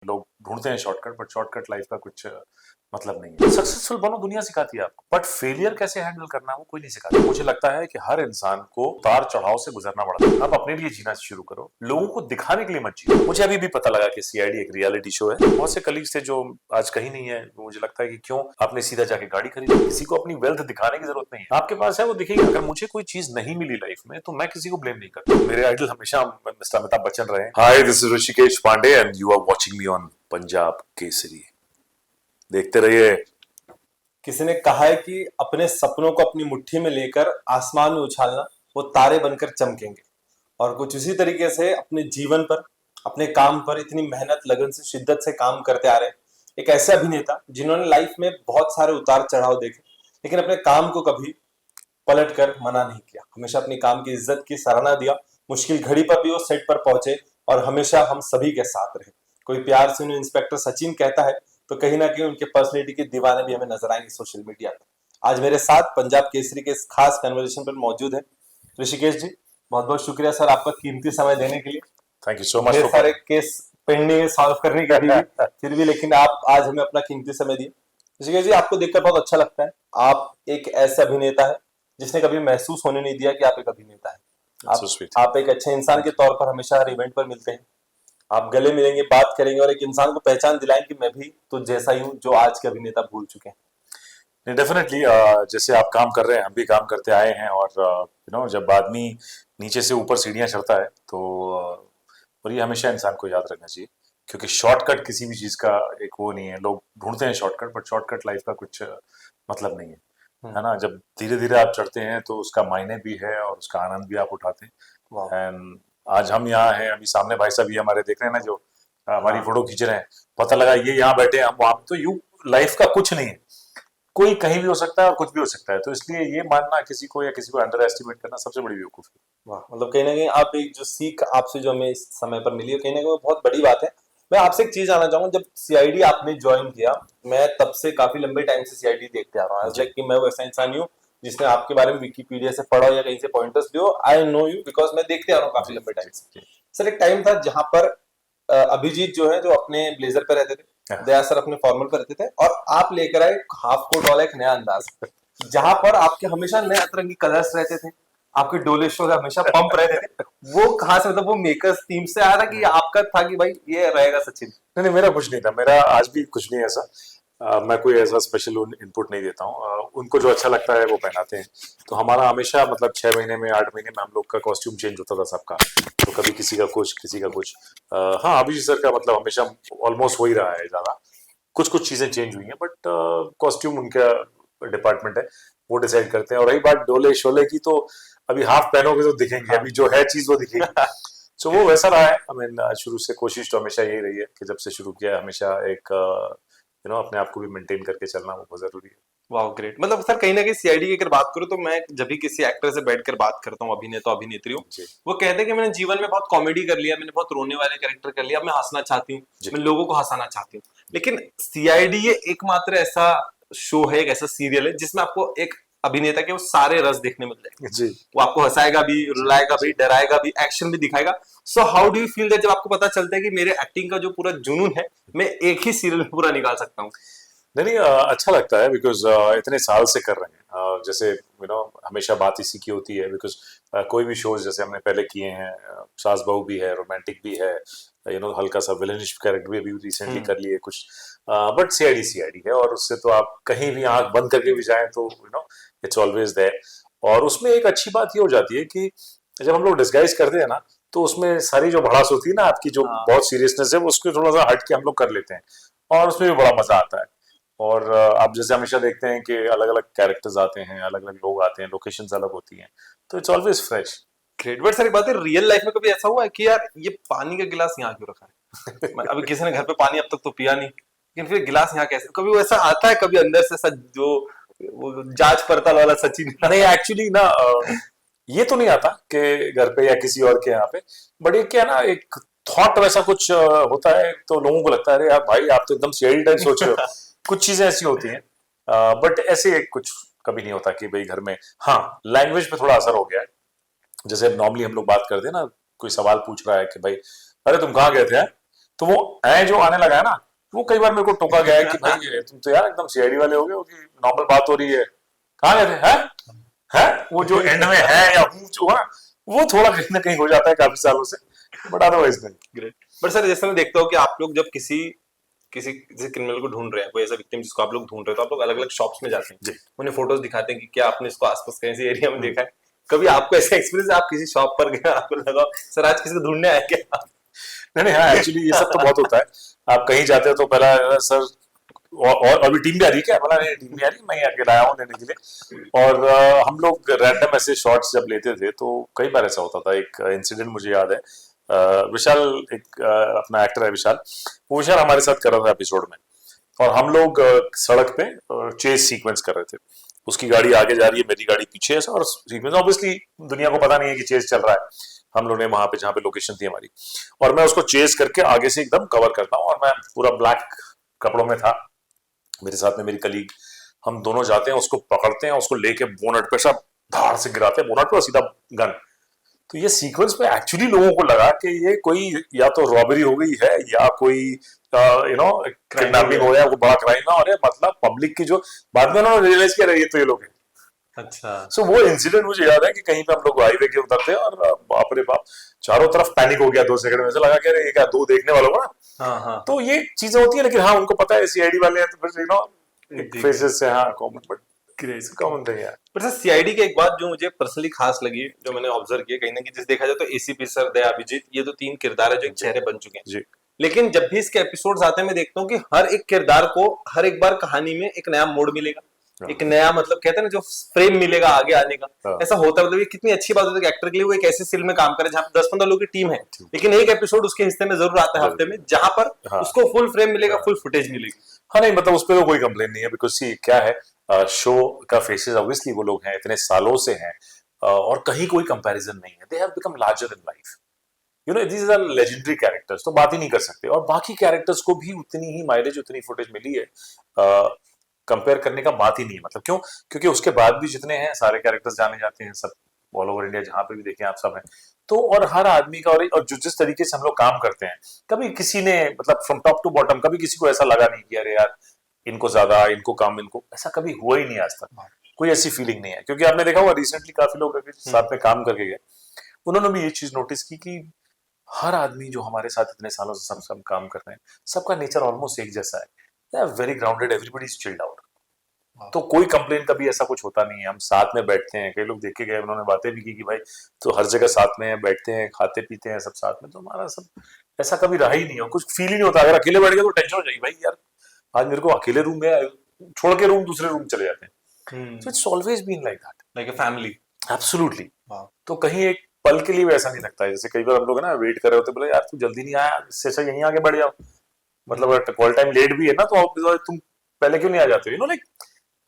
लोग ढूंढते हैं शॉर्टकट, बट शॉर्टकट लाइफ का कुछ मतलब नहीं है। सक्सेसफुल बनो दुनिया सिखाती है आपको, बट फेलियर कैसे हैंडल करना है वो कोई नहीं सिखाता। मुझे लगता है कि हर इंसान को उतार चढ़ाव से गुजरना पड़ता है। आप अपने लिए जीना शुरू करो, लोगों को दिखाने के लिए मत जियो। मुझे अभी भी पता लगा कि सीआईडी एक रियलिटी शो है। बहुत से कलीग्स थे जो आज कहीं नहीं है। मुझे लगता है कि क्यों आपने सीधा जाके गाड़ी खरीदी। किसी को अपनी वेल्थ दिखाने की जरूरत नहीं है, आपके पास है वो दिखेगी। अगर मुझे कोई चीज नहीं मिली लाइफ में तो मैं किसी को ब्लेम नहीं करता। मेरे आइडल हमेशा मिस्टर अमिताभ बच्चन रहे। Hi, this is Rishikesh Pandey and you are watching me on Punjab Kesari. देखते रहिए। किसी ने कहा है कि अपने सपनों को अपनी मुट्ठी में लेकर आसमान में उछालना, वो तारे बनकर चमकेंगे। और कुछ उसी तरीके से अपने जीवन पर, अपने काम पर इतनी मेहनत लगन से शिद्दत से काम करते आ रहे हैं एक ऐसे अभिनेता जिन्होंने लाइफ में बहुत सारे उतार चढ़ाव देखे, लेकिन अपने काम को कभी पलट कर मना नहीं किया। हमेशा अपनी काम की इज्जत की सराहना दिया। मुश्किल घड़ी पर भी वो सेट पर पहुंचे और हमेशा हम सभी के साथ रहे। कोई प्यार से उन्हें इंस्पेक्टर सचिन कहता है तो कहीं ना कहीं उनके पर्सनैलिटी के दीवाने भी हमें नजर आएंगे सोशल मीडिया पर। आज मेरे साथ पंजाब केसरी के इस खास कन्वर्सेशन पर मौजूद है ऋषिकेश जी। बहुत बहुत शुक्रिया सर आपका कीमती समय देने के लिए। थैंक यू सो मच ढेर फॉर सारे केस पेंडिंग सॉल्व करने के अभी भी, फिर भी लेकिन आप आज हमें अपना कीमती समय दिए। ऋषिकेश जी, आपको देखकर बहुत अच्छा लगता है। आप एक ऐसे अभिनेता है जिसने कभी महसूस होने नहीं दिया कि आप एक अभिनेता है। So sweet. आप एक अच्छे इंसान के तौर पर हमेशा हर इवेंट पर मिलते हैं। आप गले मिलेंगे, बात करेंगे और एक इंसान को पहचान दिलाएं कि मैं भी तो जैसा ही हूँ जो आज के अभिनेता भूल चुके हैं। नहीं, डेफिनेटली जैसे आप काम कर रहे हैं हम भी काम करते आए हैं। और जब आदमी नीचे से ऊपर सीढ़ियां चढ़ता है तो और ये हमेशा इंसान को याद रखना चाहिए, क्योंकि शॉर्टकट किसी भी चीज का एक वो नहीं है। लोग ढूंढते हैं शॉर्टकट, बट शॉर्टकट लाइफ का कुछ मतलब नहीं है ना। जब धीरे धीरे आप चढ़ते हैं तो उसका मायने भी है और उसका आनंद भी आप उठाते वाह। हैं। एंड आज हम यहाँ हैं, अभी सामने भाई साहब ये हमारे देख रहे हैं ना, जो हमारी हाँ। फोटो खींच रहे हैं। पता लगा ये यहाँ बैठे हैं, हम वहां। तो यू लाइफ का कुछ नहीं है, कोई कहीं भी हो सकता है और कुछ भी हो सकता है। तो इसलिए ये मानना किसी को या किसी को अंडर एस्टिमेट करना सबसे बड़ी बेवकूफी है। वाह, मतलब कहीं ना कहीं आप एक जो सीख आपसे जो हमें इस समय पर मिली है, कहीं ना कहीं वो बहुत बड़ी बात है। मैं आपसे एक चीज जानना चाहूंगा, जब सीआईडी आपने ज्वाइन किया, मैं तब से काफी लंबे टाइम से सीआईडी देखते आ रहा हूँ। जी लाइक कि मैं वो ऐसा इंसान ही हूँ जिसने आपके बारे में विकिपीडिया से पढ़ा हो या कहीं से pointers Leo. I know you because मैं देखते आ रहा हूँ काफी जी लंबे टाइम जी से। जी। सर एक टाइम था जहां पर अभिजीत जो है जो अपने ब्लेजर पे रहते थे, हाँ। दया सर अपने फॉर्मल पे रहते थे, और आप लेकर आए हाफ कोट वाला एक नया अंदाज, जहां पर आपके हमेशा नए अतरंगी कलर्स रहते थे, आपके डोले शोर हमेशा पंप रहते थे। वो कहाँ से, मतलब वो मेकर्स टीम से आया था कि आपका था कि भाई ये रहेगा सचिन? नहीं नहीं, मेरा कुछ नहीं था। मेरा आज भी कुछ नहीं है ऐसा। मैं कोई ऐसा स्पेशल इनपुट नहीं देता हूँ। उनको जो अच्छा लगता है वो पहनाते हैं। तो हमारा हमेशा मतलब 6 महीने में 8 महीने में हम लोग का कॉस्ट्यूम चेंज होता था सबका। तो कभी किसी का कुछ, किसी का कुछ। हाँ, अभिजीत सर का मतलब हमेशा ऑलमोस्ट वही रहा है। ज्यादा कुछ कुछ चीजें चेंज हुई हैं, बट कॉस्ट्यूम उनका डिपार्टमेंट है, वो डिसाइड करते हैं। और रही बात डोले शोले की, तो अभी हाफ पहनोगे तो दिखेंगे, हाँ। अभी जो है चीज वो दिखेगी। सो वो वैसा रहा है। आई मीन शुरू से कोशिश तो हमेशा यही रही है कि जब से शुरू किया है हमेशा एक अपने आप को भी मेंटेन करके चलना वो बहुत जरूरी है। वाह ग्रेट। मतलब सर कहीं ना कहीं सीआईडी की अगर बात करूं तो मैं जब भी किसी एक्टर से बैठकर बात करता हूँ, अभिनेता अभिनेत्री हूँ, जी वो कहते हैं कि मैंने जीवन में बहुत कॉमेडी कर लिया, मैंने बहुत रोने वाले कैरेक्टर कर लिया, अब मैं हंसना चाहती हूँ, जी मैं लोगों को हंसाना चाहती हूँ। लेकिन सीआईडी ये एकमात्र ऐसा शो है, एक ऐसा सीरियल है जिसमें आपको एक अभिनेता के वो सारे रस देखने मिल जाएंगे। जी वो आपको हंसाएगा भी, जी रुलाएगा भी, जी। डराएगा भी, एक्शन भी दिखाएगा। So how do you feel that जब आपको पता चलता है कि मेरे एक्टिंग का जो पूरा जुनून है मैं एक ही सीरियल में पूरा निकाल सकता हूँ? नहीं नहीं, अच्छा लगता है बिकॉज इतने साल से कर रहे हैं। जैसे हमेशा बात इसी की होती है। बिकॉज कोई भी शोज जैसे हमने पहले किए हैं, सास बहू भी है, रोमांटिक भी है, हल्का सा विलेनिश कैरेक्टर भी अभी रिसेंटली कर लिए कुछ। बट सीआईडी सीआईडी है, और उससे तो आप कहीं भी आंख बंद करके भी जाएं तो इट्स ऑलवेज देयर। और उसमें एक अच्छी बात ये हो जाती है कि जब हम लोग डिस्गाइज करते हैं ना, तो उसमें सारी जो भड़ास होती है ना आपकी, जो हाँ। बहुत सीरियसनेस है, वो उसको थोड़ा सा हट के हम लोग कर लेते हैं, और उसमें भी बड़ा मजा आता है। और आप जैसे हमेशा देखते हैं कि अलग अलग कैरेक्टर्स आते हैं, अलग अलग लोग आते हैं, लोकेशंस अलग होती हैं, तो it's always fresh. Great. But sir एक बात है, रियल लाइफ में कभी ऐसा हुआ है कि यार ये पानी का गिलास यहाँ क्यों रखा है? अभी किसी ने घर पे पानी अब तक तो पिया नहीं, लेकिन फिर गिलास यहाँ कैसे? कभी वो ऐसा आता है कभी अंदर से सच जो वो जांच पड़ताल वाला सचिन? नहीं, एक्चुअली ना, ये तो नहीं आता कि घर पे या किसी और के यहाँ पे। बट ये क्या ना, एक थॉट वैसा कुछ होता है, तो लोगों को लगता है अरे यार भाई आप तो एकदम सीआईडी टाइप सोच रहे हो। कुछ चीजें ऐसी होती हैं, बट ऐसे कुछ कभी नहीं होता कि भाई घर में। हाँ, लैंग्वेज पे थोड़ा असर हो गया है। जैसे नॉर्मली हम लोग बात करते हैं ना, कोई सवाल पूछ रहा है कि भाई अरे तुम कहाँ गए थे यार, तो वो जो आने लगा है ना, वो कई बार मेरे को टोका गया है कि भाई तुम तो यार एकदम सीआईडी वाले हो गए हो कि नॉर्मल बात हो रही है, कहाँ गए थे है वो जो एंड में है या जो है वो थोड़ा कहीं ना कहीं हो जाता है काफी सालों से, बट अदरवाइज नहीं। ग्रेट। बट सर जैसे मैं देखता हूँ कि आप लोग जब किसी किसी किसी क्रिमिनल को ढूंढ रहे हैं, कोई ऐसा विक्टिम जिसको आप लोग ढूंढ रहे हो, तो आप लोग अलग अलग शॉप्स में जाते हैं, उन्हें फोटोज दिखाते हैं कि क्या आपने इसको आसपास कहीं से एरिया में देखा है। कभी आपको ऐसा एक्सपीरियंस, आप किसी शॉप पर गए, आपको लगा सर आज किसी को ढूंढने आए क्या? नहीं हाँ, एक्चुअली ये सब तो बहुत होता है। आप कहीं जाते हो तो पहला सर और अभी टीम भी आ रही है क्या, बोला नहीं टीम भी आ रही, मैं अकेला आया हूँ लेने के लिए। और हम लोग रैंडम ऐसे शॉट्स जब लेते थे तो कई बार ऐसा होता था। एक इंसिडेंट मुझे याद है, विशाल एक अपना एक्टर है विशाल, वो विशाल हमारे साथ कर रहा था एपिसोड में, और हम लोग सड़क पे चेस सीक्वेंस कर रहे थे। उसकी गाड़ी आगे जा रही है, मेरी गाड़ी पीछे है, और सीक्वेंस ऑब्वियसली दुनिया को पता नहीं है कि चेस चल रहा है। हम लोगों ने वहां पे जहाँ पे लोकेशन थी हमारी, और मैं उसको चेस करके आगे से एकदम कवर करता हूँ, और मैं पूरा ब्लैक कपड़ों में था, मेरे साथ में मेरी कलीग, हम दोनों जाते हैं, उसको पकड़ते हैं, उसको लेके बोनट पे सब धार से गिराते हैं बोनट पे और सीधा गन। तो ये सीक्वेंस पे एक्चुअली लोगों को लगा कि ये कोई या तो रॉबरी हो गई है या कोई किडनैपिंग हो गया, कोई बड़ा क्राइम ना हो रहा है, मतलब पब्लिक की जो बाद में उन्होंने रियलाइज किया ये तो ये लोग हैं। अच्छा। सो वो इंसिडेंट मुझे याद है कि कहीं पे हम लोग हाईवे के उतरते हैं और बाप रे बाप, चारों तरफ पैनिक हो गया 2 सेकंड में, ऐसा लगा कि अरे ये क्या दो देखने वालों को ना। हाँ। तो ये चीजें होती है, लेकिन हाँ उनको पता है सीआईडी वाले हैं तो फिर फेसेस से हाँ कॉमन, बट कॉमन थिंग है। पर सर सीआईडी की एक बात जो मुझे पर्सनली खास लगी, जो मैंने ऑब्जर्व किया, कहीं ना कहीं जिस देखा जाए तो एसीपी सर, दया, अभिजीत, ये तो 3 किरदार है जो एक चेहरे बन चुके हैं जी। लेकिन जब भी इसके एपिसोड्स आते हैं मैं देखता हूँ कि हर एक किरदार को हर एक बार कहानी में एक नया मोड़ मिलेगा, एक नया मतलब कहते हैं ना जो फ्रेम मिलेगा आगे आने का। ऐसा होता है, मतलब ये कितनी अच्छी बात होती है कि एक्टर के लिए वो एक ऐसी सील में काम करे जहाँ पे 10-15 लोगों की टीम है, लेकिन एक एपिसोड उसके हिस्से में जरूर आता है हफ्ते में, जहां पर उसको फुल फ्रेम मिलेगा, फुल फुटेज मिलेगी। हाँ नहीं मतलब उस पर तो कोई कंप्लेन नहीं है, बिकॉज सी क्या है, शो का फेसेस ऑब्वियसली वो लोग हैं, इतने सालों से हैं, और कहीं कोई कंपैरिजन नहीं है। They have become larger in life, you know, these are legendary characters, तो बात ही नहीं कर सकते। और बाकी कैरेक्टर्स को भी उतनी ही माइलेज, उतनी फुटेज मिली है, कंपेयर करने का बात ही नहीं है। मतलब क्यों? क्योंकि उसके बाद भी जितने हैं सारे कैरेक्टर्स जाने जाते हैं, सब ऑल ओवर इंडिया जहां पे भी देखें आप सब हैं। तो और हर आदमी का और जो जिस तरीके से हम लोग काम करते हैं, कभी किसी ने मतलब फ्रॉम टॉप टू बॉटम कभी किसी को ऐसा लगा नहीं कि अरे यार इनको ज्यादा, इनको कम, इनको ऐसा कभी हुआ ही नहीं आज तक। कोई ऐसी फीलिंग नहीं है, क्योंकि आपने देखा होगा रिसेंटली काफी लोग साथ में काम करके गए, उन्होंने भी ये चीज नोटिस की कि हर आदमी जो हमारे साथ इतने सालों से सब काम कर रहे हैं, सबका नेचर ऑलमोस्ट एक जैसा है। They are very grounded, everybody is chilled out. तो कोई कंप्लेन कभी ऐसा कुछ होता नहीं है। हम साथ में बैठते हैं, कई लोग देख के गए, उन्होंने बातें भी की कि भाई तो हर जगह साथ में बैठते हैं, खाते पीते हैं सब साथ में, तो हमारा सब ऐसा कभी रहा ही नहीं हो, कुछ फील ही नहीं होता। अगर अकेले बैठ गए तो टेंशन हो जाएगी, भाई यार आज मेरे को अकेले रूम में छोड़ के रूम दूसरे रूम चले जाते हैं। So it's always been like that, like a family. Absolutely. तो कहीं एक पल के लिए भी ऐसा नहीं लगता है। जैसे कई बार हम लोग है ना वेट कर रहे होते, बोले यार तू जल्दी नहीं आया, इससे अच्छा यहीं आगे बढ़ जाओ, मतलब अगर कॉल टाइम लेट भी है ना तो तुम पहले क्यों नहीं आ जाते, यू नो, लाइक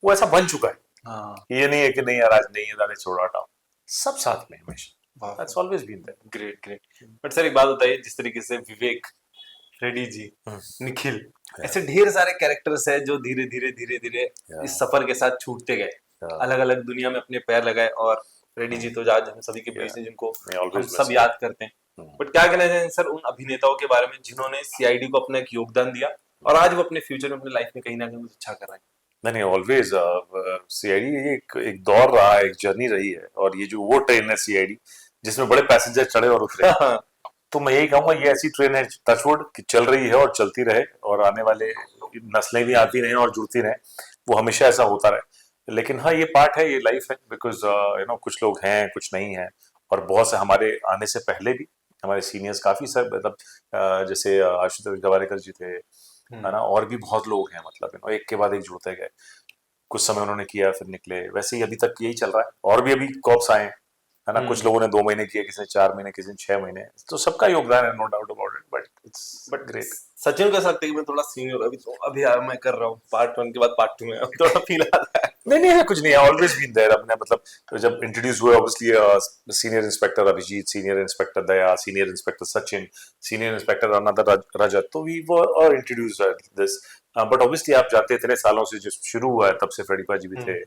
वो ऐसा बन चुका है। ये नहीं है कि नहीं यार आज नहीं है, जाने छोड़ो हटाओ, सब साथ में हमेशा, that's always been there. Great great. But sir एक बात बताइए, जिस तरीके से विवेक, रेड्डी जी, निखिल, ऐसे ढेर सारे कैरेक्टर्स हैं जो धीरे धीरे धीरे धीरे इस सफर के साथ छूटते गए, अलग अलग दुनिया में अपने पैर लगाए, और रेड्डी जी तो आज हम सभी के बीच हैं जिनको हम सब याद करते हैं। बट क्या कहना चाहेंगे सर उन अभिनेताओं के बारे में जिन्होंने सीआईडी को अपना एक योगदान दिया और आज वो अपने फ्यूचर में, अपने लाइफ में कहीं ना कहीं कुछ अच्छा कर रहे हैं? नहीं ऑलवेज सीआईडी एक दौर रहा है, एक जर्नी रही है, और ये जो वो ट्रेन है सीआईडी जिसमें बड़े पैसेंजर चढ़े और उतरे तो मैं यही कहूंगा ये ऐसी ट्रेन है टचवुड कि चल रही है और चलती रहे, और आने वाले नस्लें भी आती रहे और जुड़ती रहे, वो हमेशा ऐसा होता रहे। लेकिन हाँ ये पार्ट है, ये लाइफ है, बिकॉज यू नो कुछ लोग हैं कुछ नहीं है, और बहुत से हमारे आने से पहले भी हमारे सीनियर्स काफी सर, मतलब जैसे आशुतोष गवारेकर जी थे, है ना, और भी बहुत लोग हैं, मतलब एक के बाद एक जुड़ते गए। कुछ समय उन्होंने किया फिर निकले, वैसे ही अभी तक यही चल रहा है, और भी अभी कॉप्स आए, है ना, कुछ लोगों ने 2 महीने किया, किसी ने 4 महीने, किसी ने 6 महीने, तो सबका योगदान है, no doubt about it, but it's great. Sachin कह सकते हैं कि मैं थोड़ा सीनियर अभी यार मैं कर रहा हूँ, पार्ट 1 के बाद पार्ट 2 में थोड़ा फील आता है। नहीं ऐसा कुछ नहीं है, ऑलवेज बीन देयर। अपने मतलब तो जब इंट्रोड्यूस हुए obviously senior inspector Abhijeet, senior inspector Daya, senior inspector Sachin, senior inspector another Rajat, तो we were introduced this, but obviously आप जानते हैं इतने सालों से जो शुरू हुआ है तब से फ्रेडीपा जी भी थे,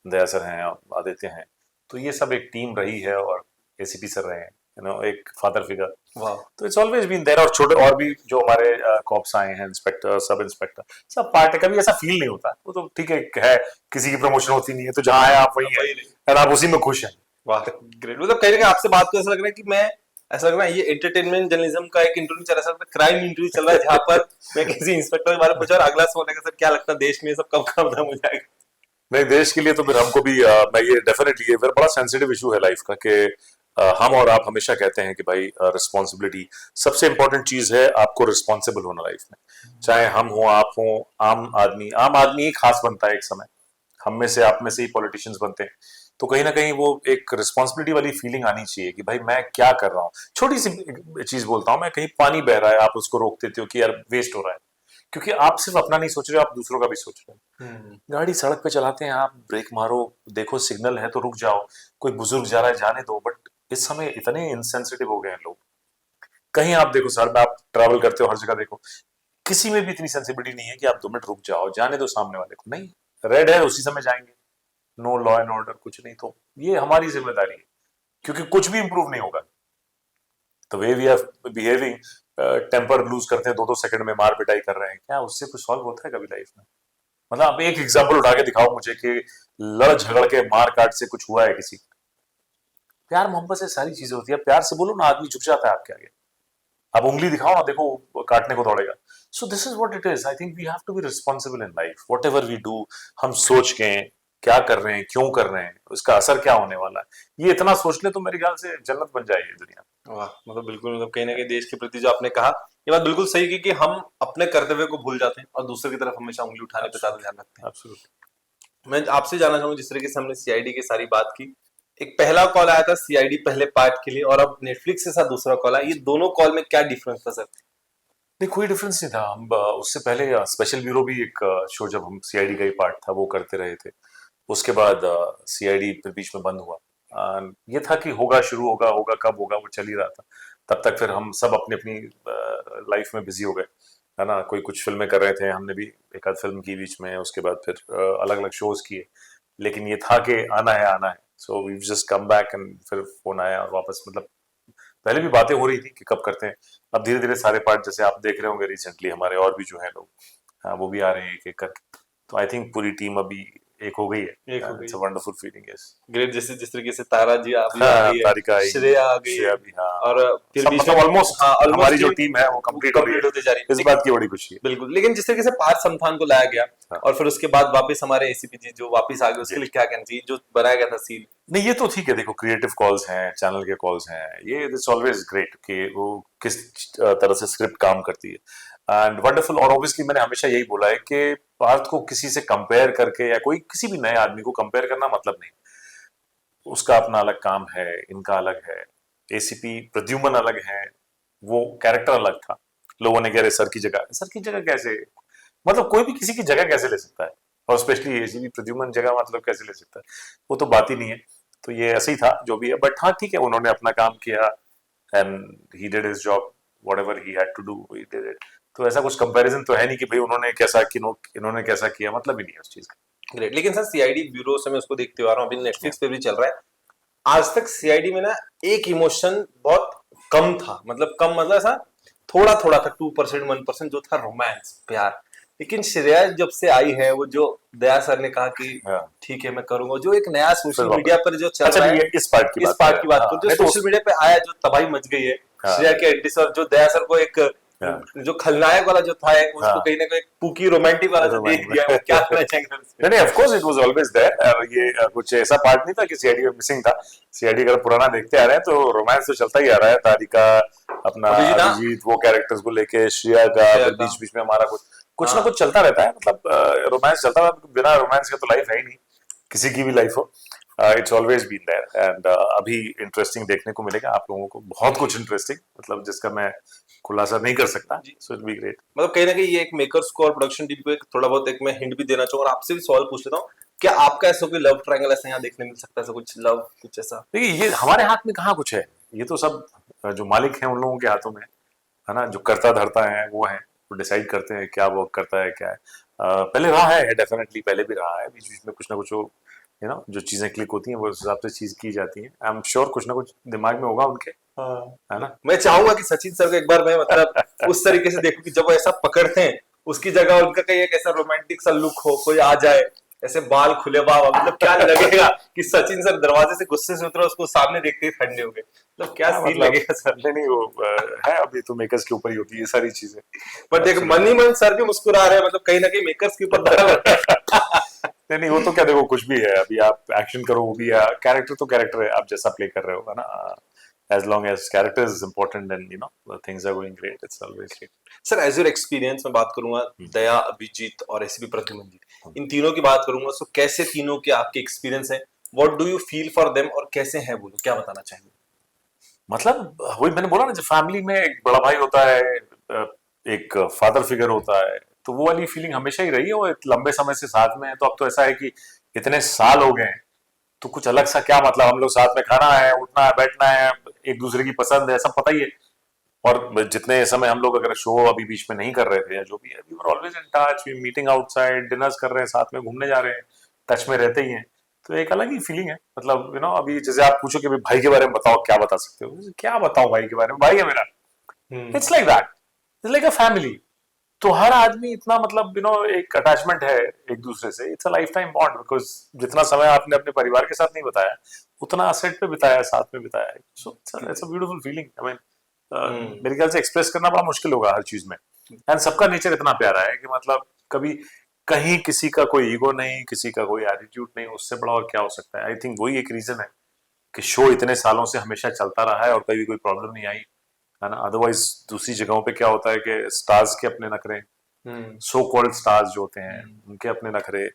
दया सर हैं, आदित्य हैं, तो ये सब एक टीम रही है, और एसीपी सर रहे हैं, एक फादर फिगर। वाह। तो इट्स ऑलवेज बीन देयर। और छोटे और भी जो हमारे कॉप्स आए हैं, इंस्पेक्टर, सब इंस्पेक्टर, सब पार्ट है। कभी ऐसा फील नहीं होता, वो तो ठीक है किसी की प्रमोशन होती नहीं है, तो जहां है आप वही है और आप उसी में खुश हैं। वाह, ग्रेट। मतलब कहीं ना कहीं आपसे बात कर ऐसा लग रहा है कि मैं, ऐसा लग रहा है ये एंटरटेनमेंट जर्नलिज्म का एक इंटरव्यू चल रहा है, क्राइम इंटरव्यू चल रहा है, जहां पर मैं किसी इंस्पेक्टर के बारे में पूछा और अगला सवाल है कि सर क्या लगता है देश में ये सब कब खत्म हो जाएगा? नहीं, देश के लिए तो फिर हमको भी मैं ये डेफिनेटली, ये फिर बड़ा सेंसिटिव इशू है लाइफ का कि हम और आप हमेशा कहते हैं कि भाई रिस्पॉन्सिबिलिटी सबसे इंपॉर्टेंट चीज है। आपको रिस्पॉन्सिबल होना लाइफ में, चाहे हम हो, आप हो, आम आदमी ही खास बनता है एक समय। हम में से, आप में से ही पॉलिटिशियंस बनते हैं। तो कहीं ना कहीं वो एक रिस्पॉन्सिबिलिटी वाली फीलिंग आनी चाहिए कि भाई मैं क्या कर रहा हूँ। छोटी सी चीज बोलता हूँ मैं, कहीं पानी बह रहा है, आप उसको रोक देते हो कि यार वेस्ट हो रहा है, क्योंकि आप सिर्फ अपना नहीं सोच रहे हो, आप दूसरों का भी सोच रहे हो। गाड़ी सड़क पे चलाते हैं आप, ब्रेक मारो, देखो सिग्नल है तो रुक जाओ, कोई बुजुर्ग जा रहा है जाने दो, बट इस समय इतने इनसेंसिटिव हो गए हैं लोग। कहीं आप देखो सर, में आप ट्रैवल करते हो हर जगह देखो, किसी में भी इतनी सेंसिबिलिटी नहीं है कि आप 2 मिनट रुक जाओ, जाने दो सामने वाले को। नहीं, रेड है उसी समय जाएंगे, नो लॉ एंड ऑर्डर कुछ नहीं। तो ये हमारी जिम्मेदारी है, क्योंकि कुछ भी इंप्रूव नहीं होगा। The way we are behaving, temper lose करते हैं, 2-2 सेकंड में मार पिटाई कर रहे हैं, क्या उससे कुछ सॉल्व होता है कभी लाइफ में? मतलब आप एक एग्जाम्पल उठा के दिखाओ मुझे कि लड़ झगड़ के मार काट से कुछ हुआ है किसी। प्यार मोहब्बत से सारी चीजें होती है, प्यार से बोलो ना, आदमी झुक जाता है आपके आगे। आप उंगली दिखाओ ना, देखो वो काटने को दौड़ेगा। So this is what it is. I think we have to be responsible in life, whatever we do. हम सोच के क्या कर रहे हैं, क्यों कर रहे हैं, उसका असर क्या होने वाला है, ये इतना सोच ले तो मेरे ख्याल से जन्नत बन जाएगी दुनिया। वाह, मतलब बिल्कुल, मतलब कहीं ना कहीं देश के प्रति जो आपने कहा, ये बात बिल्कुल सही की कि हम अपने कर्तव्य को भूल जाते हैं और दूसरे की तरफ हमेशा उंगली उठाने पे ज्यादा ध्यान रखते हैं। एब्सोल्युटली। मैं आपसे जानना चाहूंगा, जिस तरीके से हमने सीआईडी की सारी बात की, एक पहला कॉल आया था सीआईडी पहले पार्ट के लिए और अब नेटफ्लिक्स के साथ दूसरा कॉल आया, ये दोनों कॉल में क्या डिफरेंस था सर? नहीं, कोई डिफरेंस नहीं था। हम उससे पहले स्पेशल ब्यूरो भी एक शो, जब हम सीआईडी का ही पार्ट था वो करते रहे थे। उसके बाद सीआईडी फिर बीच में बंद हुआ। ये था कि होगा, शुरू होगा, होगा कब होगा वो चल ही रहा था। तब तक फिर हम सब अपनी अपनी लाइफ में बिजी हो गए, है ना। कोई कुछ फिल्में कर रहे थे, हमने भी एक आध फिल्म की बीच में, उसके बाद फिर अलग अलग शोज किए। लेकिन ये था कि आना है, आना है। So we just come back and फिर फोन आया और वापस, मतलब पहले भी बातें हो रही थी कि कब करते हैं। अब धीरे धीरे सारे पार्ट, जैसे आप देख रहे होंगे रिसेंटली, हमारे और भी जो है लोग, हाँ, वो भी आ रहे हैं एक एक करके। तो आई थिंक पूरी टीम अभी एक हो गई है। एक हो गई इट्स अ है। Wonderful feeling. यस। ग्रेट। जैसे जिस तरीके से तारा जी अभी आ हाँ, गई है, तारिका आई, श्रेया आ गई है, श्रेया भी, हाँ, और फिर सब बीच में, मतलब ऑलमोस्ट हाँ, हमारी ऑलमोस्ट जो टीम टीम है वो कंप्लीट हो रही कंप्लीट है। होते जा रही इस है। बात की बड़ी खुशी है। बिल्कुल, लेकिन जिस तरीके से पार्थ समथान को लाया गया हाँ। और फिर उसके बाद वापस हमारे एसीपी जी जो वापस आ गए, उसके जी। लिए क्या कहना चाहिए, जो बनाया गया था सीन? नहीं, ये तो ठीक है। देखो, क्रिएटिव कॉल्स हैं, चैनल के कॉल्स हैं, ये इट्स ऑलवेज ग्रेट कि वो किस तरह से स्क्रिप्ट काम करती है, एंड वंडरफुल। और ऑब्वियसली मैंने हमेशा यही बोला है कि पार्थ को किसी से कंपेयर करके, या कोई किसी भी नए आदमी को कंपेयर करना मतलब नहीं। उसका अपना अलग काम है, इनका अलग है। एसीपी प्रद्युमन अलग है, वो कैरेक्टर अलग था। लोगों ने कह रहे सर की जगह कैसे, मतलब कोई भी किसी की जगह कैसे ले सकता है, और स्पेशली एसीपी प्रद्युमन जगह मतलब कैसे ले सकता है, वो तो बात ही नहीं है। तो ये ऐसे ही था जो भी है, बट हाँ ठीक है, उन्होंने अपना काम किया and he did his job, whatever he had to do he did it. तो ऐसा कुछ कंपैरिजन तो है नहीं कि भाई उन्होंने कैसा, इन्होंने कैसा किया, मतलब ही नहीं है उस चीज का। ग्रेट। लेकिन सर सीआईडी ब्यूरो से मैं उसको देखते हुए आ रहा हूँ, अभी नेटफ्लिक्स पे भी चल रहा है। आज तक सीआईडी में ना एक इमोशन बहुत कम था, मतलब कम मतलब ऐसा थोड़ा थोड़ा था, 2% 1% जो था रोमांस, प्यार। लेकिन श्रेया जब से आई है, वो जो दया सर ने कहा कि हाँ। ठीक है मैं करूंगा, जो एक नया फिर सोशल वापस, मीडिया पर जो चल अच्छा रहा है, ये इस पार्ट की इस बात पार्ट करें, की बात हाँ, करो, जो नहीं तो सोशल मीडिया पे आया, जो तबाही मच गई है हाँ, श्रेया के एंटी से, और जो दया सर को एक हाँ, जो खलनायक वाला जो था, एक उसको हाँ, कहीं ना कहीं पूकी रोमांटिक वाला जो देख दिया है, वो क्या कहना चाहेंगे नहीं नहीं, of course it was always there. ये कुछ ऐसा पार्ट नहीं था कि सीआईडी में मिसिंग था। सीआईडी अगर पुराना देखते आ रहे हैं तो रोमांस तो चलता ही आ रहा है। तारिका, अपना अभिजीत, हाँ, अभिजीत, वो कैरेक्टर्स को लेके, श्रेया का, श्रेया फिर का, बीच बीच में हमारा कुछ ना हाँ, कुछ चलता रहता है। मतलब रोमांस चलता है, बिना रोमांस के तो लाइफ है ही नहीं, किसी की भी लाइफ हो। It's always been there, and अभी इंटरेस्टिंग देखने को मिलेगा आप लोगों को, बहुत कुछ इंटरेस्टिंग, मतलब जिसका मैं खुलासा नहीं कर सकता। जी। So it be great. मतलब कहीं ना कहीं ये एक मेकर्स को और प्रोडक्शन टीम को एक थोड़ा बहुत एक मैं हिंट भी देना चाहूंगा, और आपसे भी सवाल पूछ लेता हूँ, क्या आपका ऐसा कोई लव ट्रायंगल ऐसा यहाँ देखने मिल सकता है, ऐसा कुछ लव, कुछ ऐसा? देखिए, ये हमारे हाथ में कहाँ कुछ है, ये तो सब जो मालिक हैं उन लोगों के हाथों में है ना। जो करता धरता है वो है, वो डिसाइड करते हैं क्या वर्क करता है, क्या है। पहले रहा है, डेफिनेटली पहले भी रहा है, बीच बीच में कुछ ना कुछ जो चीजें क्लिक होती हैं वो उस हिसाब से चीज की जाती है। आई एम श्योर कुछ ना कुछ दिमाग में होगा उनके, है ना? मैं चाहूंगा कि सचिन सर को एक बार मैं मतलब उस तरीके से देखूं कि जब वो ऐसा पकड़ते हैं, उसकी जगह उनका कहीं एक ऐसा रोमांटिक सा लुक हो, कोई आ जाए ऐसे बाल खुले बाल, मतलब क्या लगेगा कि सचिन सर दरवाजे से गुस्से से उतरे, उसको सामने देखते ही ठंडे हो गए, मतलब क्या हाँ, सीन मतलब लगेगा सर। नहीं नहीं वो है, अभी तो मेकर्स के ऊपर ही होती है ये सारी चीजें। पर देख मन ही मन सर भी मुस्कुरा रहे हैं, मतलब कहीं ना कहीं मेकर्स के ऊपर दया है। नहीं नहीं वो तो क्या, देखो कुछ भी है, अभी आप एक्शन करो वो भी है, कैरेक्टर तो कैरेक्टर है, आप जैसा प्ले कर रहे हो, है ना? As long as character is important and you know things are going great, it's always great. Sir as your experience में बात करूंगा, दया, अभिजीत और एसपी प्रद्युमन जी, इन तीनों की बात करूंगा, सो कैसे तीनों के आपके एक्सपीरियंस है, what do you feel for them, और कैसे हैं वो लोग, क्या बताना चाहेंगे? मतलब वही मैंने बोला ना, जब फैमिली में एक बड़ा भाई होता है, एक फादर फिगर होता है, तो वो वाली फीलिंग हमेशा ही रही है, वो एक लंबे समय से साथ में है। तो अब तो ऐसा है कि इतने साल हो गए हैं, तो कुछ अलग सा क्या मतलब, हम लोग साथ में खाना है, उठना है, बैठना है, एक दूसरे की पसंद है, सब पता ही है। और जितने समय हम लोग अगर शो अभी बीच में नहीं कर रहे थे या जो भी है, we were always in touch, we meeting outside, dinners कर रहे हैं, साथ में घूमने जा रहे हैं, टच में रहते ही हैं। तो एक अलग ही फीलिंग है, मतलब यू नो अभी जैसे आप पूछो कि भाई के बारे में बताओ, क्या बता सकते हो, क्या बताओ भाई के बारे में, भाई है मेरा, it's like that, it's like a family. तो हर आदमी इतना मतलब यू नो एक अटैचमेंट है एक दूसरे से, it's a life time bound, because जितना समय आपने अपने परिवार के साथ नहीं बताया, उतना सेट पे बिताया, साथ में बिताया है। So it's a beautiful feeling. I mean मेरे ख्याल से एक्सप्रेस करना बड़ा मुश्किल होगा हर चीज में, एंड सबका नेचर इतना प्यारा है कि मतलब कभी कहीं किसी का कोई ईगो नहीं, किसी का कोई एटीट्यूड नहीं, उससे बड़ा और क्या हो सकता है। आई थिंक वही एक रीजन है कि शो इतने सालों से हमेशा चलता रहा है और कभी कोई प्रॉब्लम नहीं आई, है ना? अदरवाइज दूसरी जगहों पे क्या होता है कि स्टार्स के अपने नखरे, सो कॉल्ड स्टार्स जो होते हैं उनके अपने नखरे,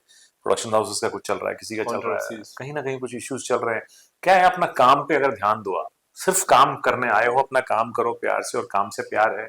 प्रोडक्शन हाउसेस का कुछ चल रहा है, किसी का चल रहा है, Controversies. कहीं ना कहीं कुछ इश्यूज चल रहे हैं। क्या है, अपना काम पे अगर ध्यान दो, आप सिर्फ काम करने आए हो, अपना काम करो प्यार से, और काम से प्यार है,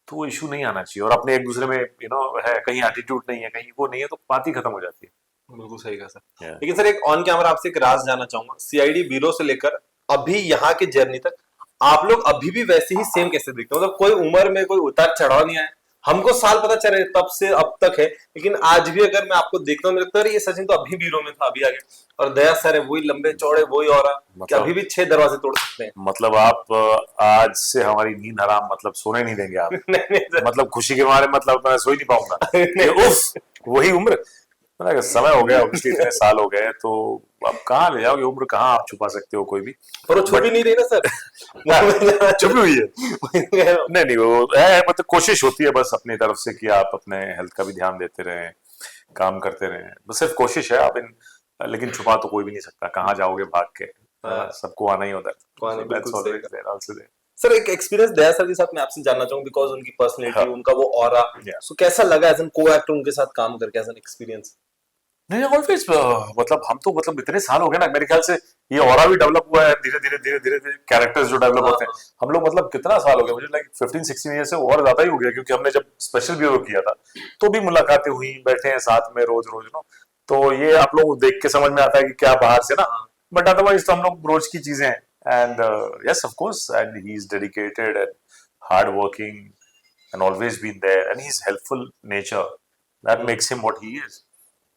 तो वो इशू नहीं आना चाहिए। और अपने एक दूसरे में यू नो है, कहीं एटीट्यूड नहीं है, कहीं वो नहीं है, तो बात ही खत्म हो जाती बिल्कुल सही कहा सर। है। लेकिन सर एक ऑन कैमरा आपसे एक राज जानना चाहूंगा, सीआईडी ब्यूरो से लेकर अभी यहाँ के जर्नी तक आप लोग अभी भी वैसे ही सेम कैसे दिखते हो, मतलब कोई उम्र में कोई उतार चढ़ाव नहीं आया? हमको साल पता चले तब से अब तक है, लेकिन आज भी अगर मैं आपको देखता हूँ, मेरे लगता है ये सचिन तो अभी ब्यूरो में था, अभी आ गया। और दया सर है वही लंबे चौड़े, वही और कि अभी भी 6 दरवाजे तोड़ सकते हैं। मतलब आप आज से हमारी नींद हराम, मतलब सोने नहीं देंगे आप। नहीं नहीं सर। मतलब खुशी के मारे मतलब मैं सो ही नहीं पाऊंगा कि नहीं, उफ वही उम्र। मतलब समय हो गया, ऑब्वियसली इतने साल हो गए, तो अब कहाँ ले जाओगे उम्र, कहाँ आप छुपा सकते हो कोई भी। पर वो छुप ही नहीं रही ना सर। छुपी हुई है। नहीं नहीं वो है, मतलब कोशिश होती है बस अपनी तरफ से कि आप अपने हेल्थ का भी ध्यान देते रहें, काम करते रहें, बस सिर्फ कोशिश है। आप इन लेकिन छुपा तो कोई भी नहीं सकता, कहाँ जाओगे भाग के, है ना? सबको आना ही होता है। कौन है, So बिल्कुल that's सही always कहा। there, also there. सर एक एक्सपीरियंस दया सर के साथ मैं आपसे जानना चाहूंगा, बिकॉज उनकी पर्सनैलिटी, हाँ, उनका वो ऑरा, yeah. सो कैसा लगा एज एन को एक्टर उनके साथ काम करके, एज एन एक्सपीरियंस? नहीं ऑलवेज मतलब हम तो मतलब इतने साल हो गए ना, मेरे ख्याल से ये ऑरा भी डेवलप हुआ है धीरे धीरे धीरे धीरे धीरे, कैरेक्टर्स जो डेवलप होते हैं। हम लोग मतलब कितना साल हो गया, मुझे लाइक 15-16 ईयर से और ज्यादा ही हो गया, क्योंकि हमने जब स्पेशल ब्यूरो किया था तो भी मुलाकातें हुई, बैठे हैं साथ में रोज रोज नो। तो ये आप लोग देख के समझ में आता है कि क्या बाहर से ना, बट अदरवाइज तो हम लोग रोज की चीजें हैं। And yes of course, and he is dedicated and hard working and always been there, and he's helpful nature that makes him what he is.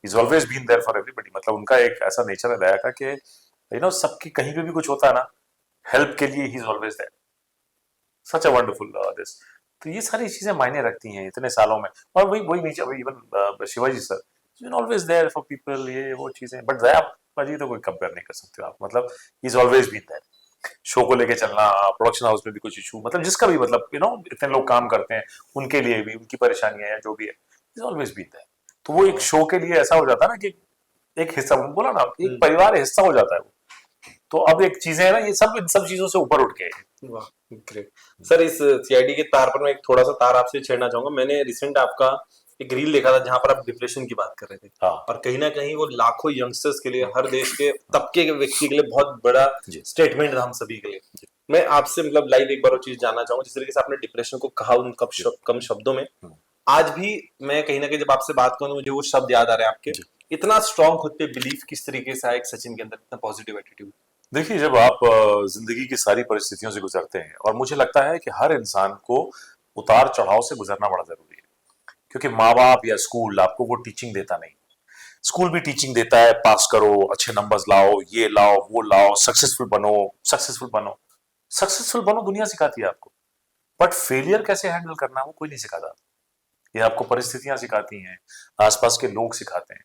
He's always been there for everybody. मतलब उनका एक ऐसा nature है दया का कि you know सबकी कहीं पे भी कुछ होता है ना, हेल्प के लिए he is always there. Such a wonderful this. तो ये सारी चीजें मायने रखती हैं इतने सालों में। और वही वही nature, even Shivaji sir is always there for people, ये वो चीजें। बट दया पाजी तो कोई कंपेयर नहीं कर सकते आप, मतलब he is always been there. Show को लेके चलना, प्रोडक्शन हाउस में भी कुछ इशू, मतलब जिसका भी मतलब यू नो इतने लोग काम करते हैं, उनके लिए भी उनकी परेशानियां हैं जो भी है, इज ऑलवेज बीन देयर। तो वो एक शो के लिए ऐसा हो जाता है ना कि एक हिस्सा, बोला ना, एक परिवार हिस्सा हो जाता है वो। तो अब एक चीजें है ना, ये सब इन सब चीजों से ऊपर उठ के है। वाह ग्रेट। सर इस सीआईडी के तार पर मैं एक थोड़ा सा तार आपसे छेड़ना चाहूंगा, मैंने रिसेंट आपका एक रील देखा था जहां पर आप डिप्रेशन की बात कर रहे थे, हाँ और कहीं ना कहीं वो लाखों यंगस्टर्स के लिए, हर देश के तबके के व्यक्ति के लिए बहुत बड़ा जी स्टेटमेंट था हम सभी के लिए। मैं आपसे मतलब लाइव एक बार वो चीज जानना चाहूंगा, जिस तरीके से आपने डिप्रेशन को कहा उन कम शब्दों में, आज भी मैं कहीं ना कहीं जब आपसे बात करूं तो मुझे वो शब्द याद आ रहे हैं आपके। इतना स्ट्रांग खुद पे बिलीफ किस तरीके से आया एक सचिन के अंदर, इतना पॉजिटिव एटीट्यूड? देखिए, जब आप जिंदगी की सारी परिस्थितियों से गुजरते हैं, और मुझे लगता है कि हर इंसान को उतार चढ़ाव से गुजरना बड़ा जरूरी है, क्योंकि माँ बाप या स्कूल आपको वो टीचिंग देता नहीं। स्कूल भी टीचिंग देता है, पास करो, अच्छे नंबर्स लाओ, ये लाओ, वो लाओ, सक्सेसफुल बनो, सक्सेसफुल बनो। सक्सेसफुल बनो दुनिया सिखाती है आपको, बट फेलियर कैसे हैंडल करना है वो कोई नहीं सिखाता। ये आपको परिस्थितियां सिखाती हैं, आसपास के लोग सिखाते हैं।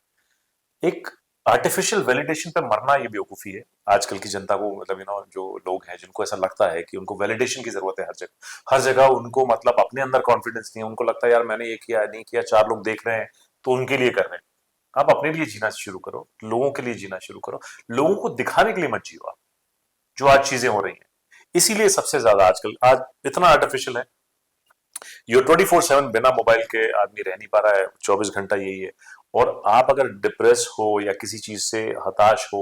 एक आर्टिफिशियल वैलिडेशन पे मरना ये बेवकूफी है आजकल की जनता को। मतलब जो लोग हैं जिनको ऐसा लगता है कि उनको वैलिडेशन की जरूरत है हर जगह, हर जगह उनको मतलब अपने अंदर कॉन्फिडेंस नहीं है। उनको लगता है यार मैंने ये किया नहीं किया, चार लोग देख रहे हैं तो उनके लिए कर रहे हैं। आप अपने लिए जीना शुरू करो, लोगों के लिए जीना शुरू करो, लोगों को दिखाने के लिए मत जियो आप। जो आज चीजें हो रही हैं, इसीलिए सबसे ज्यादा आजकल आज इतना आर्टिफिशियल है। ये 24/7 बिना मोबाइल के आदमी रह नहीं पा रहा है, 24 घंटा यही है। और आप अगर डिप्रेस हो या किसी चीज से हताश हो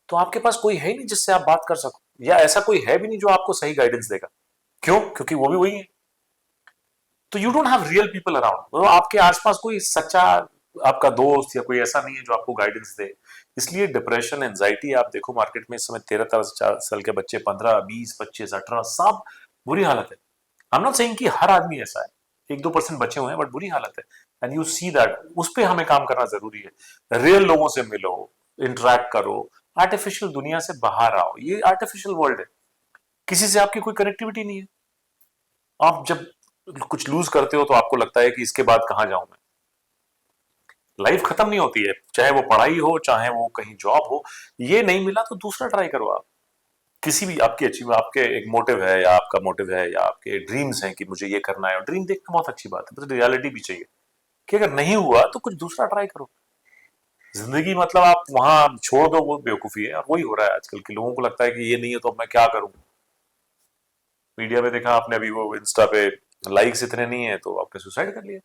तो आपके पास कोई है ही नहीं जिससे आप बात कर सको, या ऐसा कोई है भी नहीं जो आपको सही गाइडेंस देगा। क्यों? क्योंकि वो भी वही है। तो you don't have real people around, तो आपके आसपास कोई सच्चा आपका दोस्त या कोई ऐसा नहीं है जो आपको गाइडेंस दे। इसलिए डिप्रेशन, एंजाइटी, आप देखो मार्केट में इस समय 13-14 साल के बच्चे, 15, 20, 25, 18, सब बुरी हालत है। आई एम नॉट सेइंग कि हर आदमी ऐसा है, 1-2% बचे हुए हैं, बट बुरी हालत है। एंड यू सी दैट, उस पर हमें काम करना जरूरी है। रियल लोगों से मिलो, इंटरेक्ट करो, आर्टिफिशियल दुनिया से बाहर आओ। ये आर्टिफिशियल वर्ल्ड है, किसी से आपकी कोई कनेक्टिविटी नहीं है। आप जब कुछ लूज करते हो तो आपको लगता है कि इसके बाद कहां जाऊं मैं। लाइफ खत्म नहीं होती है, चाहे वो पढ़ाई हो चाहे वो कहीं जॉब हो। ये नहीं मिला तो दूसरा ट्राई करो आप। किसी भी आपकी अचीव, आपके एक मोटिव है या आपका मोटिव है या आपके ड्रीम्स हैं कि मुझे ये करना है, और ड्रीम देखना बहुत अच्छी बात है, बस रियलिटी भी चाहिए कि अगर नहीं हुआ तो कुछ दूसरा ट्राई करो। जिंदगी मतलब आप वहां छोड़ दो, वो बेवकूफी है। और वही हो रहा है आजकल के लोगों को, लगता है कि ये नहीं है तो अब मैं क्या करूं। मीडिया में देखा आपने अभी, वो इंस्टा पे लाइक्स इतने नहीं है तो आपने सुसाइड कर लिया।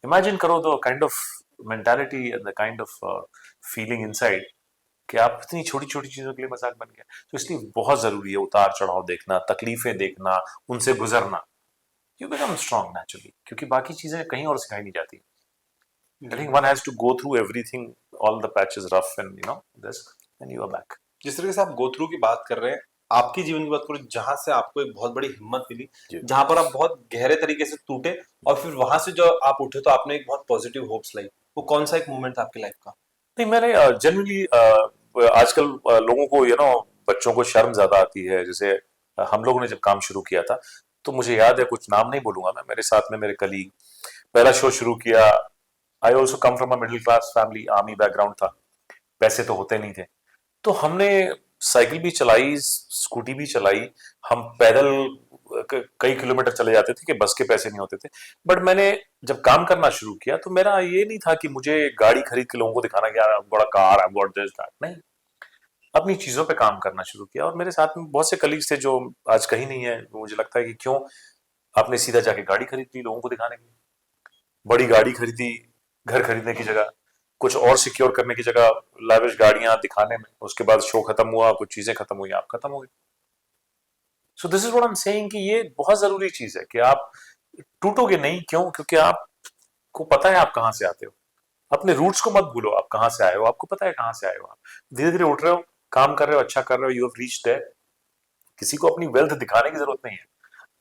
इमेजिन करो the kind of mentality and the kind of feeling inside कि आप इतनी छोटी छोटी चीजों के लिए मजाक बन गया। तो इसलिए बहुत जरूरी है उतार चढ़ाव देखना, तकलीफें देखना, उनसे गुजरना। यू बिकम स्ट्रांग नेचुरली, क्योंकि बाकी चीजें कहीं और सिखाई नहीं जाती। आई जी। Think one has to go through everything, all the patches rough and this, and you are back. जिस तरीके से आप गो थ्रू की बात कर रहे हैं, आपकी जीवन की बात करूं जहां से आपको एक बहुत बड़ी हिम्मत मिली, जी जहां पर आप बहुत गहरे तरीके से टूटे और फिर वहां से जो आप उठे तो आपने एक बहुत पॉजिटिव होप्स लाई, वो कौन सा एक मोमेंट था आपकी लाइफ का? नहीं, मैंने जनरली आजकल लोगों को बच्चों को शर्म ज्यादा आती है। जैसे हम लोगों ने जब काम शुरू किया था, तो मुझे याद है, कुछ नाम नहीं बोलूंगा मैं, मेरे साथ में मेरे कलीग पहला शो शुरू किया। I also come from a middle class family, army background था, पैसे तो होते नहीं थे। तो हमने साइकिल भी चलाई, स्कूटी भी चलाई, हम पैदल कई किलोमीटर चले जाते थे कि बस के पैसे नहीं होते थे। बट मैंने जब काम करना शुरू किया तो मेरा ये नहीं था कि मुझे गाड़ी खरीद के लोगों को दिखाना कि यार बड़ा car, I got this that, नहीं। अपनी चीजों पे काम करना शुरू किया, और मेरे साथ में बहुत से कलीग्स थे जो आज कहीं नहीं है। मुझे लगता है कि क्यों आपने सीधा जाके गाड़ी खरीद ली लोगों को दिखाने के लिए, बड़ी गाड़ी खरीदी घर खरीदने की जगह, कुछ और सिक्योर करने की जगह लाविश गाड़ियां दिखाने में। उसके बाद शो खत्म हुआ, कुछ चीजें खत्म हुई, आप खत्म हो गए। सो this is what I am saying कि ये बहुत जरूरी चीज है कि आप टूटोगे नहीं। क्यों? क्योंकि आपको पता है आप कहां से आते हो। अपने रूट्स को मत भूलो, आप कहां से आए हो, आपको पता है कहां से आए हो। आप धीरे धीरे उठ रहे हो, काम कर रहे हो, अच्छा कर रहे हो, यू हैव रीच्ड देयर। किसी को अपनी वेल्थ दिखाने की जरूरत नहीं है,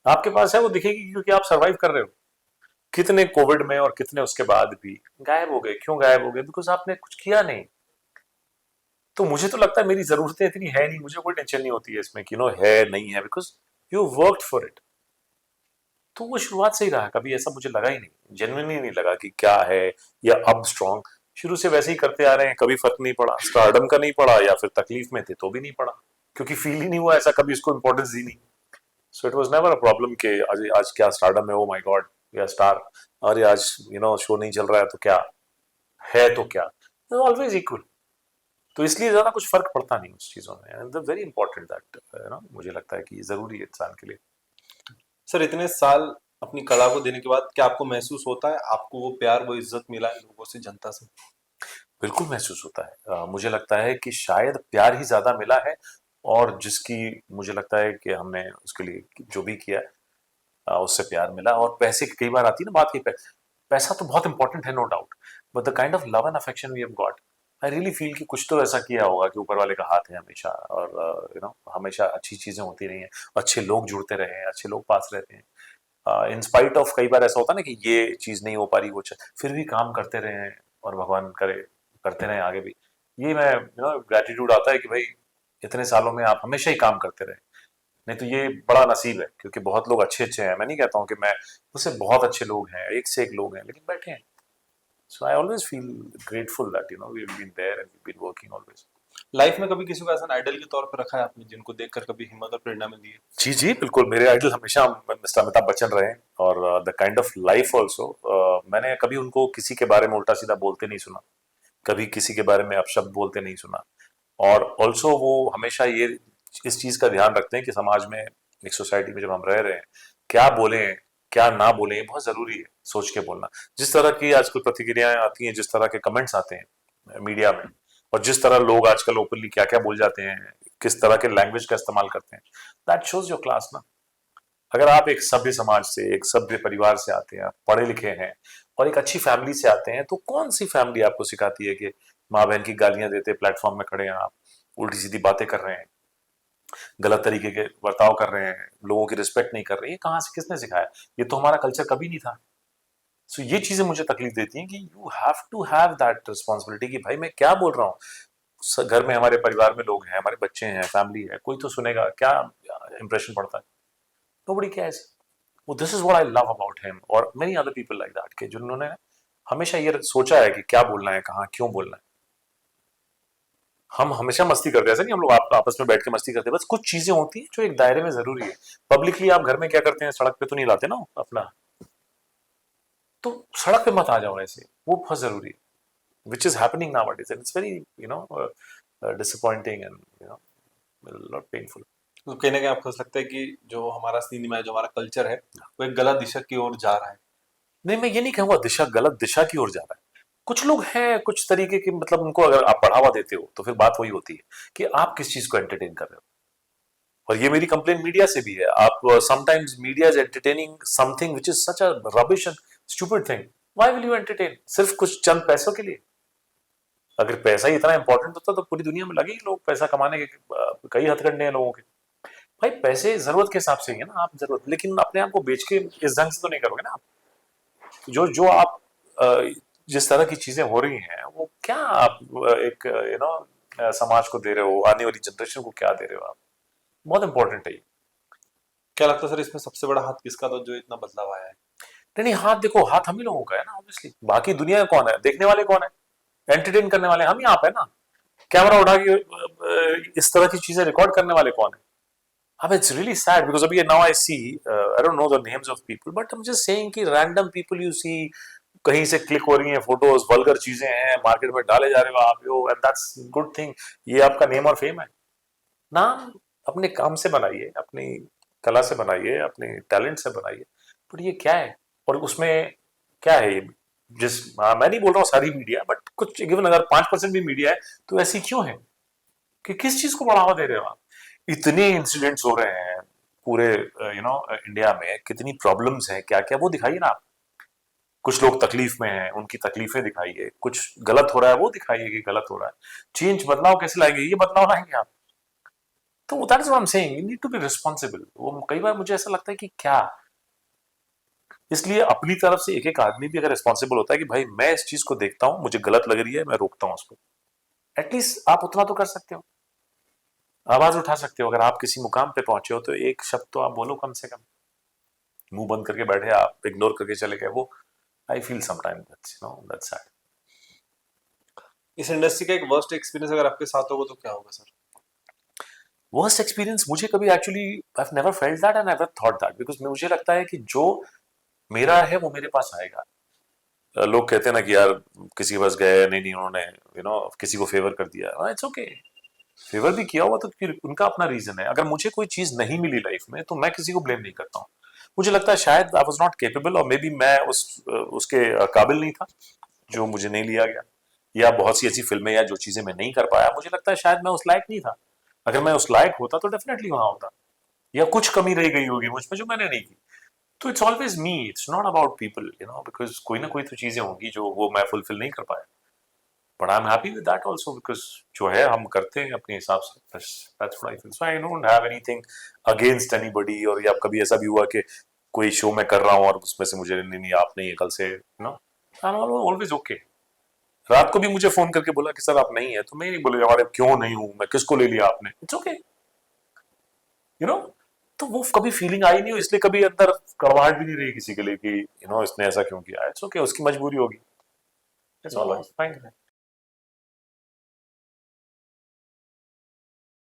आपके पास है, वो दिखेगी क्योंकि आप सर्वाइव कर रहे हो। कितने कोविड में और कितने उसके बाद भी गायब हो गए। क्यों गायब हो गए? बिकॉज आपने कुछ किया नहीं। तो मुझे तो लगता है मेरी जरूरतें इतनी है नहीं, मुझे कोई टेंशन नहीं होती है इसमें कि है नहीं है, because you worked for it. तो वो शुरुआत से ही रहा, कभी ऐसा मुझे लगा ही नहीं, जेन्युइनली नहीं लगा कि क्या है या अब स्ट्रांग। शुरू से वैसे ही करते आ रहे हैं, कभी फर्क नहीं पड़ा, स्टारडम का नहीं पड़ा, या फिर तकलीफ में थे तो भी नहीं पड़ा, क्योंकि फील ही नहीं हुआ ऐसा, कभी इसको इंपॉर्टेंस दी नहीं। So it was never a problem कि आज आज क्या स्टारडम है, ओ माय गॉड, या स्टार, अरे आज शो नहीं चल रहा है तो क्या है, तो क्या, ऑलवेज इक्वल। तो इसलिए ज्यादा कुछ फर्क पड़ता नहीं उस चीजों में। एंड वेरी इंपॉर्टेंट दैट मुझे लगता है कि ये जरूरी है इंसान के लिए। सर, इतने साल अपनी कला को देने के बाद क्या आपको महसूस होता है आपको वो प्यार, वो इज्जत मिला है लोगों से, जनता से? बिल्कुल महसूस होता है। मुझे लगता है कि शायद प्यार ही ज्यादा मिला है, और जिसकी मुझे लगता है कि हमने उसके लिए जो भी किया है, उससे प्यार मिला। और पैसे की कई बार आती है ना बात की, पैसा तो बहुत इंपॉर्टेंट है, no doubt, but the kind of love and affection we have got, I really feel कि कुछ तो ऐसा किया होगा कि ऊपर वाले का हाथ है हमेशा। और हमेशा अच्छी चीजें होती रही हैं, अच्छे लोग जुड़ते रहे हैं, अच्छे लोग पास रहते हैं। इन स्पाइट ऑफ कई बार ऐसा होता है ना कि ये चीज नहीं हो पा रही, फिर भी काम करते रहे हैं, और भगवान करे करते रहे आगे भी। ये मैं ग्रेटिट्यूड आता है कि भाई इतने सालों में आप हमेशा ही काम करते रहे। नहीं तो ये बड़ा नसीब है, क्योंकि बहुत लोग अच्छे अच्छे हैं, मैं नहीं कहता हूँ कि मैं उससे बहुत अच्छे लोग हैं, एक से एक लोग हैं, लेकिन बैठे हैं. So I always feel grateful that we have been there and we been working always. Life में कभी किसी को ऐसा आइडल के तौर पर रखा है आपने जिनको देखकर कभी हिम्मत और प्रेरणा मिली है? जी जी बिल्कुल, मेरे आइडल हमेशा मिस्टर अमिताभ बच्चन रहे हैं, और the kind of life also. मैंने कभी उनको किसी के बारे में उल्टा सीधा बोलते नहीं सुना, कभी किसी के बारे में अपशब्द बोलते नहीं सुना. और ऑल्सो वो हमेशा ये इस चीज का ध्यान रखते हैं कि समाज में, एक सोसाइटी में जब हम रह रहे हैं, क्या बोलें क्या ना बोलें, ये बहुत जरूरी है सोच के बोलना. जिस तरह की आजकल प्रतिक्रियाएं आती हैं, जिस तरह के कमेंट्स आते हैं मीडिया में, और जिस तरह लोग आजकल ओपनली क्या क्या बोल जाते हैं, किस तरह के लैंग्वेज का इस्तेमाल करते हैं, दैट शोज योर क्लास ना. अगर आप एक सभ्य समाज से, एक सभ्य परिवार से आते हैं, आप पढ़े लिखे हैं और एक अच्छी फैमिली से आते हैं, तो कौन सी फैमिली आपको सिखाती है कि माँ बहन की गालियां देते प्लेटफॉर्म में खड़े हैं आप, उल्टी सीधी बातें कर रहे हैं, गलत तरीके के बर्ताव कर रहे हैं, लोगों की रिस्पेक्ट नहीं कर रहे हैं? ये कहाँ से, किसने सिखाया? ये तो हमारा कल्चर कभी नहीं था. सो ये चीजें मुझे तकलीफ देती हैं कि you have to have that responsibility कि भाई मैं क्या बोल रहा हूँ. घर में हमारे परिवार में लोग हैं, हमारे बच्चे हैं, फैमिली है, कोई तो सुनेगा, क्या इंप्रेशन पड़ता है? Nobody cares. Well, this is what I love about him और many other people like that, कि जिन्होंने हमेशा ये सोचा है कि क्या बोलना है, कहाँ क्यों बोलना है. हम हमेशा मस्ती करते हैं, ऐसा नहीं हम लोग आपस में बैठ के मस्ती करते हैं, बस कुछ चीजें होती हैं जो एक दायरे में जरूरी है. पब्लिकली आप घर में क्या करते हैं, सड़क पे तो नहीं लाते ना अपना, तो सड़क पे मत आ जाओ ऐसे, वो बहुत जरूरी है. Which is happening nowadays and it's very disappointing and lot painful. तो कहीं ना कहीं आपको ऐसा लगता है कि जो हमारा सिनेमा है, जो हमारा कल्चर है, वो एक गलत दिशा की ओर जा रहा है? नहीं, मैं ये नहीं कहूंगा दिशा गलत दिशा की ओर जा रहा है. कुछ लोग हैं, कुछ तरीके के, मतलब उनको अगर आप बढ़ावा देते हो तो फिर बात वही होती है कि आप किस चीज को एंटरटेन कर रहे हो. और ये मेरी कंप्लेन मीडिया से भी है. आप sometimes media is entertaining something which is such a rubbish and stupid thing. Why will you entertain सिर्फ कुछ चंद पैसों के लिए? अगर पैसा ही इतना इंपॉर्टेंट होता तो पूरी दुनिया में लगे ही लोग पैसा कमाने के. कई हथकंडे हैं लोगों के. भाई पैसे जरूरत के हिसाब से ही है ना, आप जरूरत, लेकिन अपने आप को बेच के इस ढंग से तो नहीं करोगे ना आप. जो जो आप जिस तरह की चीजें हो रही हैं, वो क्या आप एक समाज को दे रहे हो, आने वाली जनरेशन को क्या दे रहे हो आप? बहुत इंपॉर्टेंट है ये. क्या लगता है सर, इसमें सबसे बड़ा हाथ किसका था जो इतना बदलाव आया है? नहीं नहीं, हाथ देखो, हाथ हम ही लोगों का है ना ऑब्वियसली. बाकी दुनिया कौन है? देखने वाले कौन है? एंटरटेन करने वाले हम ही आप है ना. कैमरा उठा के इस तरह की चीजें रिकॉर्ड करने वाले कौन है? अब इट्स रियली सैड बिकॉज अभी now I see, I don't know the names of people, but I am just saying कि रैंडम पीपल यू सी, कहीं से क्लिक हो रही हैं फोटोज, वल्गर चीजें हैं, मार्केट में डाले जा रहे हो आप, यो एंड दैट्स गुड थिंग. ये आपका नेम और फेम है. नाम अपने काम से बनाइए, अपनी कला से बनाइए, अपने टैलेंट से बनाइए. पर ये क्या है? और उसमें क्या है ये? मैं नहीं बोल रहा हूँ सारी मीडिया, बट कुछ गिवन अगर 5% भी मीडिया है तो ऐसी क्यों है कि किस चीज को बढ़ावा दे रहे हो आप? इतने इंसिडेंट्स हो रहे हैं पूरे इंडिया में, कितनी प्रॉब्लम्स हैं, क्या क्या वो दिखाइए ना आप. कुछ लोग तकलीफ में हैं, उनकी तकलीफें दिखाइए. कुछ गलत हो रहा है वो दिखाइए कि गलत हो रहा है. चेंज, बदलाव कैसे लाएंगे? ये बदलाव लाएंगे आप. तो that is what I am saying, you need to be responsible. वो कई बार मुझे ऐसा लगता है कि क्या, इसलिए अपनी तरफ से एक एक आदमी भी अगर रिस्पॉन्सिबल होता है कि भाई मैं इस चीज को देखता हूं, मुझे गलत लग रही है, मैं रोकता हूं उसको. एटलीस्ट आप उतना तो कर सकते हो, आवाज उठा सकते हो. अगर आप किसी मुकाम पे पहुंचे हो तो एक शब्द तो आप बोलो कम से कम. मुंह बंद करके बैठे, आप इग्नोर करके चले गए, वो I feel sometimes that's sad. इस इंडस्ट्री का एक वर्स्ट एक्सपीरियंस अगर आपके साथ होगा तो क्या होगा सर? वर्स्ट एक्सपीरियंस मुझे कभी actually I have never felt that and never thought that, because मुझे लगता है कि जो मेरा है वो मेरे पास आएगा. लोग कहते हैं ना कि यार किसी के पास गए नहीं, नहीं उन्होंने किसी को फेवर कर दिया. इट्स ओके, फेवर भी किया हुआ तो फिर उनका अपना रीजन है. अगर मुझे कोई चीज नहीं मिली लाइफ में तो मैं किसी को ब्लेम नहीं करता हूँ. मुझे लगता है शायद आई वाज नॉट केपेबल, और मे बी मैं उसके काबिल नहीं था जो मुझे नहीं लिया गया, या बहुत सी ऐसी फिल्में या जो चीजें मैं नहीं कर पाया, मुझे लगता है शायद मैं उस लायक नहीं था. अगर मैं उस लायक होता तो डेफिनेटली वहां होता, या कुछ कमी रह गई होगी मुझ में जो मैंने नहीं की. तो it's always me, it's not about people, because कोई ना कोई तो चीजें होंगी जो वो मैं फुलफिल नहीं कर पाया. But I am happy with that also, because जो है हम करते हैं अपने हिसाब से. That's what I feel. So I don't have anything against anybody. और या कभी ऐसा भी हुआ कि कोई शो मैं कर रहा हूँ और उसमें से मुझे नहीं नहीं आप नहीं है कल से, आई एम ऑलवेज ओके. रात को भी मुझे फोन करके बोला कि सर आप नहीं है, तो मैं नहीं बोले हमारे क्यों नहीं हूं मैं, किसको ले लिया आपने. इट्स ओके, तो वो कभी फीलिंग आई नहीं हो, इसलिए कभी अंदर कड़वाहट भी नहीं रही किसी के लिए कि इसने ऐसा क्यों किया। इट्स ओके, उसकी मजबूरी होगी। It's all fine.